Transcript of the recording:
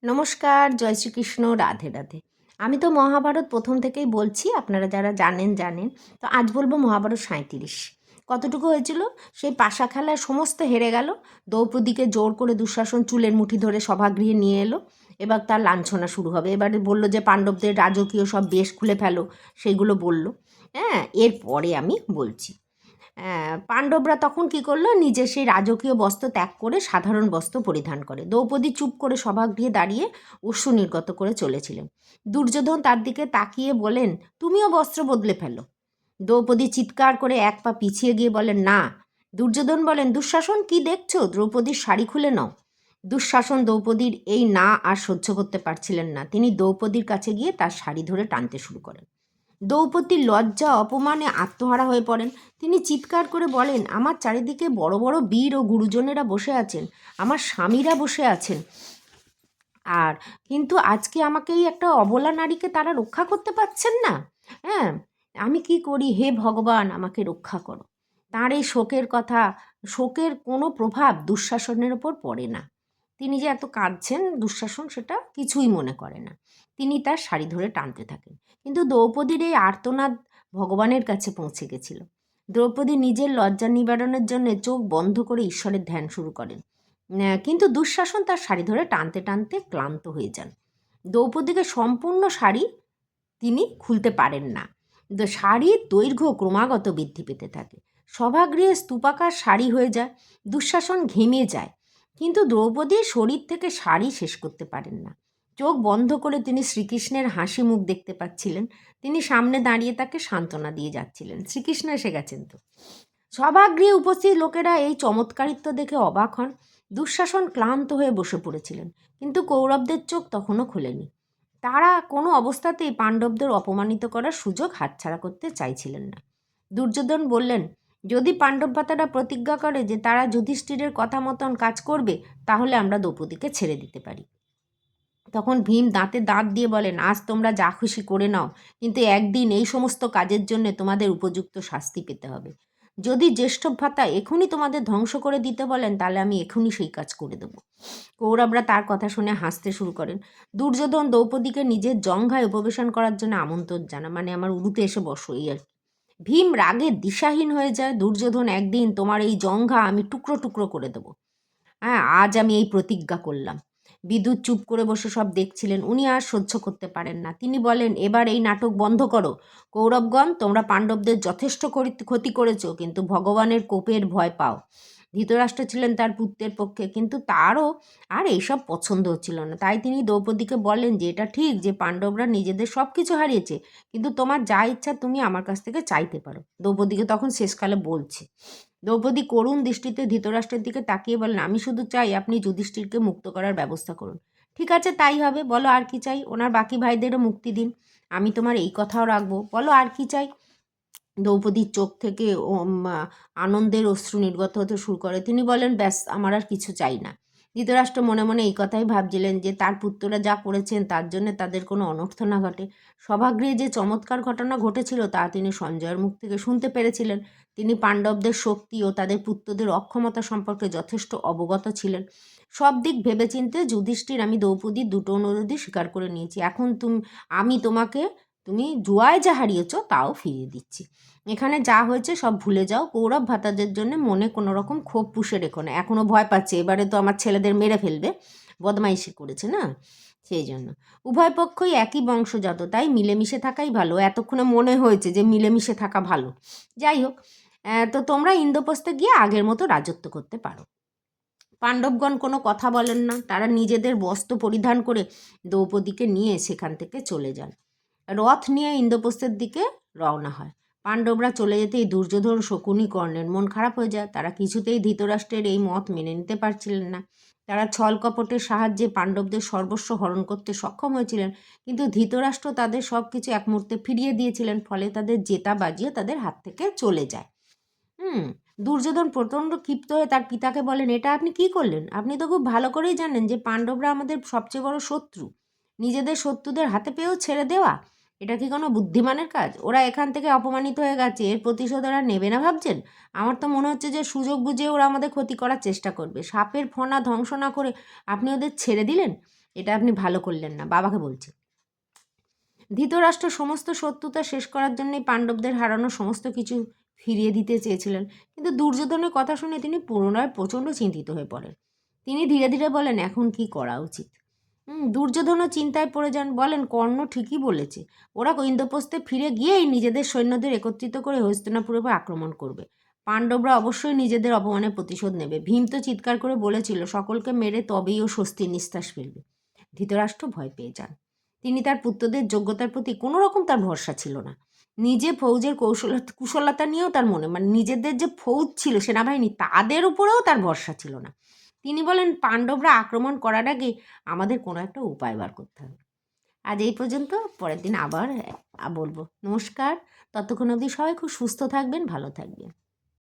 নমস্কার, জয় শ্রীকৃষ্ণ, রাধে রাধে। আমি তো মহাভারত প্রথম থেকেই বলছি, আপনারা যারা জানেন জানেন। তো আজ বলবো মহাভারত 37। কতটুকু হয়েছিল? সেই পাশা খেলায় সমস্ত হেরে গেল। দ্রৌপদীকে জোর করে দুঃশাসন চুলের মুঠি ধরে সভাগৃহে নিয়ে এলো। এবার তার লাঞ্ছনা শুরু হবে। এবারে বলল যে পাণ্ডবদের রাজকীয় সব বেশ খুলে ফেলো, সেইগুলো বলল। হ্যাঁ, এরপরে আমি বলছি। পাণ্ডবরা তখন কি করলো, নিজের সেই রাজকীয় বস্ত্র ত্যাগ করে সাধারণ বস্ত্র পরিধান করে। দ্রৌপদী চুপ করে সভাগৃহে দাঁড়িয়ে অশ্রু নির্গত করে চলেছিলেন। দুর্যোধন তার দিকে তাকিয়ে বলেন, তুমিও বস্ত্র বদলে ফেলো। দ্রৌপদী চিৎকার করে এক পা পিছিয়ে গিয়ে বলেন, না। দুর্যোধন বলেন, দুঃশাসন কি দেখছো? দ্রৌপদীর শাড়ি খুলে নাও। দুঃশাসন দ্রৌপদীর এই না আর সহ্য করতে পারছিলেন না। তিনি দ্রৌপদীর কাছে গিয়ে তার শাড়ি ধরে টানতে শুরু করেন। দ্রৌপদী লজ্জা অপমানে আত্মহারা হয়ে পড়েন। তিনি চিৎকার করে বলেন, আমার চারিদিকে বড় বড় বীর ও গুরুজনেরা বসে আছেন, আমার স্বামীরা বসে আছেন, আর কিন্তু আজকে আমাকে এই একটা অবলা নারীকে তারা রক্ষা করতে পারছেন না। হ্যাঁ, আমি কি করি? হে ভগবান, আমাকে রক্ষা করো। তাঁর এই শোকের কোনো প্রভাব দুঃশাসনের ওপর পড়ে না। তিনি যে এত কাঁদছেন, দুঃশাসন সেটা কিছুই মনে করে না। তিনি তার শাড়ি ধরে টানতে থাকেন। কিন্তু দ্রৌপদীর এই আর্তনাদ ভগবানের কাছে পৌঁছে গেছিল। দ্রৌপদী নিজের লজ্জা নিবারণের জন্য চোখ বন্ধ করে ঈশ্বরের ধ্যান শুরু করেন। কিন্তু দুঃশাসন তার শাড়ি ধরে টানতে টানতে ক্লান্ত হয়ে যান। দ্রৌপদীকে সম্পূর্ণ শাড়ি তিনি খুলতে পারেন না। শাড়ির দৈর্ঘ্য ক্রমাগত বৃদ্ধি পেতে থাকে। সভাগৃহে স্তূপাকার শাড়ি হয়ে যায়। দুঃশাসন ঘেমে যায়, কিন্তু দ্রৌপদীর শরীর থেকে শাড়ি শেষ করতে পারেন না। চোখ বন্ধ করে তিনি শ্রীকৃষ্ণের হাসি মুখ দেখতে পাচ্ছিলেন। তিনি সামনে দাঁড়িয়ে তাকে সান্ত্বনা দিয়ে যাচ্ছিলেন। শ্রীকৃষ্ণ এসে গেছেন তো। সভাগৃহে উপস্থিত লোকেরা এই চমৎকারিত্ব দেখে অবাক হন। দুঃশাসন ক্লান্ত হয়ে বসে পড়েছিলেন, কিন্তু কৌরবদের চোখ তখনও খোলেনি। তারা কোনো অবস্থাতেই পাণ্ডবদের অপমানিত করার সুযোগ হাতছাড়া করতে চাইছিলেন না। দুর্যোধন বললেন, যদি পাণ্ডব ভাতারা প্রতিজ্ঞা করে যে তারা যুধিষ্ঠিরের কথা মতন কাজ করবে, তাহলে আমরা দ্রৌপদীকে ছেড়ে দিতে পারি। তখন ভীম দাঁতে দাঁত দিয়ে বলেন, আজ তোমরা যা খুশি করে নাও, কিন্তু একদিন এই সমস্ত কাজের জন্য তোমাদের উপযুক্ত শাস্তি পেতে হবে। যদি জ্যেষ্ঠ ভ্রাতা এখনই তোমাদের ধ্বংস করে দিতে বলেন, তাহলে আমি এখনই সেই কাজ করে দেব। কৌরবরা তার কথা শুনে হাসতে শুরু করেন। দুর্যোধন দ্রৌপদীকে নিজের জঙ্ঘায় উপবেশন করার জন্য আমন্ত্রণ জানা, মানে আমার উরুতে এসে বসো, এই আর কি। ভীম রাগে দিশাহীন হয়ে যায়। দুর্যোধন, একদিন তোমার এই জঙ্ঘা আমি টুকরো টুকরো করে দেব। হ্যাঁ, আজ আমি এই প্রতিজ্ঞা করলাম। বিদুর চুপ করে বসে সব দেখছিলেন। উনি আর সহ্য করতে পারেন না। তিনি বলেন, এবার এই নাটক বন্ধ করো। কৌরবগণ, তোমরা পাণ্ডবদের যথেষ্ট ক্ষতি করেছ, কিন্তু ভগবানের কোপের ভয় পাও। ধৃতরাষ্ট্র ছিলেন তার পুত্রের পক্ষে, কিন্তু তারও আর এইসব পছন্দ হচ্ছিল না। তাই তিনি দ্রৌপদীকে বলেন যে এটা ঠিক যে পাণ্ডবরা নিজেদের সব কিছু হারিয়েছে, কিন্তু তোমার যা ইচ্ছা তুমি আমার কাছ থেকে চাইতে পারো। দ্রৌপদীকে তখন শেষকালে বলছে। দ্রৌপদী করুণ দৃষ্টিতে ধৃতরাষ্ট্রের দিকে তাকিয়ে বলেন, আমি শুধু চাই আপনি যুধিষ্ঠিরকে মুক্ত করার ব্যবস্থা করুন। ঠিক আছে, তাই হবে। বলো আর কি চাই? ওনার বাকি ভাইদেরও মুক্তি দিন। আমি তোমার এই কথাও রাখবো। বলো আর কি চাই? দ্রৌপদীর চোখ থেকে আনন্দের অশ্রু নির্গত হতে শুরু করে। তিনি বলেন, ব্যাস, আমার আর কিছু চাই না। ধৃতরাষ্ট্র মনে মনে এই কথাই ভাবছিলেন যে তার পুত্ররা যা করেছেন তার জন্য তাদের কোনো অনর্থ না ঘটে। সভাগৃহে যে চমৎকার ঘটনা ঘটেছিল তা তিনি সঞ্জয়ের মুখ থেকে শুনতে পেরেছিলেন। তিনি পাণ্ডবদের শক্তি ও তাদের পুত্রদের অক্ষমতা সম্পর্কে যথেষ্ট অবগত ছিলেন। সব দিক ভেবেচিন্তে যুধিষ্ঠির, আমি দ্রৌপদীর দুটো অনুরোধই স্বীকার করে নিয়েছি। এখন আমি তোমাকে, তুমি জুয়ায় যা হারিয়েছ তাও ফিরিয়ে দিচ্ছি। এখানে যা হয়েছে সব ভুলে যাও। কৌরব ভ্রাতাদের জন্য মনে কোনো রকম ক্ষোভ পুষে রেখো না। এখনও ভয় পাচ্ছে, এবারে তো আমার ছেলেদের মেরে ফেলবে, বদমাইশি করেছে না, সেই জন্য। উভয় পক্ষই একই বংশজাত, তাই মিলেমিশে থাকাই ভালো। এতক্ষণে মনে হয়েছে যে মিলেমিশে থাকা ভালো। যাই হোক, তো তোমরা ইন্দ্রপ্রস্থে গিয়ে আগের মতো রাজত্ব করতে পারো। পাণ্ডবগণ কোনো কথা বলেন না। তারা নিজেদের বস্ত্র পরিধান করে দ্রৌপদীকে নিয়ে সেখান থেকে চলে যান। রথ নিয়ে ইন্দ্রপ্রস্থের দিকে রওনা হয়। পাণ্ডবরা চলে যেতেই দুর্যোধন, শকুনি, কর্ণের মন খারাপ হয়ে যায়। তারা কিছুতেই ধৃতরাষ্ট্রের এই মত মেনে নিতে পারছিলেন না। তারা ছল কপটের সাহায্যে পাণ্ডবদের সর্বস্ব হরণ করতে সক্ষম হয়েছিলেন, কিন্তু ধৃতরাষ্ট্র তাদের সব কিছু এক মুহূর্তে ফিরিয়ে দিয়েছিলেন। ফলে তাদের জেতা বাজিয়ে তাদের হাত থেকে চলে যায়। দুর্যোধন প্রচণ্ড ক্ষিপ্ত হয়ে তার পিতাকে বলেন, এটা আপনি কি করলেন? আপনি তো খুব ভালো করেই জানেন যে পাণ্ডবরা আমাদের সবচেয়ে বড় শত্রু। নিজেদের শত্রুদের হাতে পেয়েও ছেড়ে দেওয়া, এটা কি কোনো বুদ্ধিমানের কাজ? ওরা এখান থেকে অপমানিত হয়ে গেছে, এর প্রতিশোধ ওরা নেবে না ভাবছেন? আমার তো মনে হচ্ছে যে সুযোগ বুঝে ওরা আমাদের ক্ষতি করার চেষ্টা করবে। সাপের ফনা ধ্বংস না করে আপনি ওদের ছেড়ে দিলেন। এটা আপনি ভালো করলেন না, বাবাকে বলছি। ধৃতরাষ্ট্র সমস্ত শত্রুতা শেষ করার জন্যই পাণ্ডবদের হারানো সমস্ত কিছু ফিরিয়ে দিতে চেয়েছিলেন, কিন্তু দুর্যোধনের কথা শুনে তিনি পুনরায় প্রচণ্ড চিন্তিত হয়ে পড়েন। তিনি ধীরে ধীরে বলেন, এখন কি করা উচিত। দুর্যোধনও চিন্তায় পড়ে যান, বলেন, কর্ণ ঠিকই বলেছে, ওরা ইন্দ্রপ্রস্থে ফিরে গিয়েই নিজেদের সৈন্যদের একত্রিত করে হস্তিনাপুরের উপর আক্রমণ করবে। পাণ্ডবরা অবশ্যই নিজেদের অপমানের প্রতিশোধ নেবে। ভীম তো চিৎকার করে বলেছিল, সকলকে মেরে তবেই ও স্বস্তির নিঃশ্বাস ফেলবে। ধৃতরাষ্ট্র ভয় পেয়ে যান। তিনি তার পুত্রদের যোগ্যতার প্রতি কোনো রকম তার ভরসা ছিল না। নিজে ফৌজের কুশলতা নিয়েও তার মনে, মানে নিজেদের যে ফৌজ ছিল সেনাবাহিনী, তাদের উপরেও তার ভরসা ছিল না। তিনি বলেন, পাণ্ডবরা আক্রমণ করার আগে আমাদের কোনো একটা উপায় বার করতে হবে। আজ এই পর্যন্ত, পরের দিন আবার বলবো। নমস্কার। ততক্ষণ অবধি সবাই খুব সুস্থ থাকবেন, ভালো থাকবেন।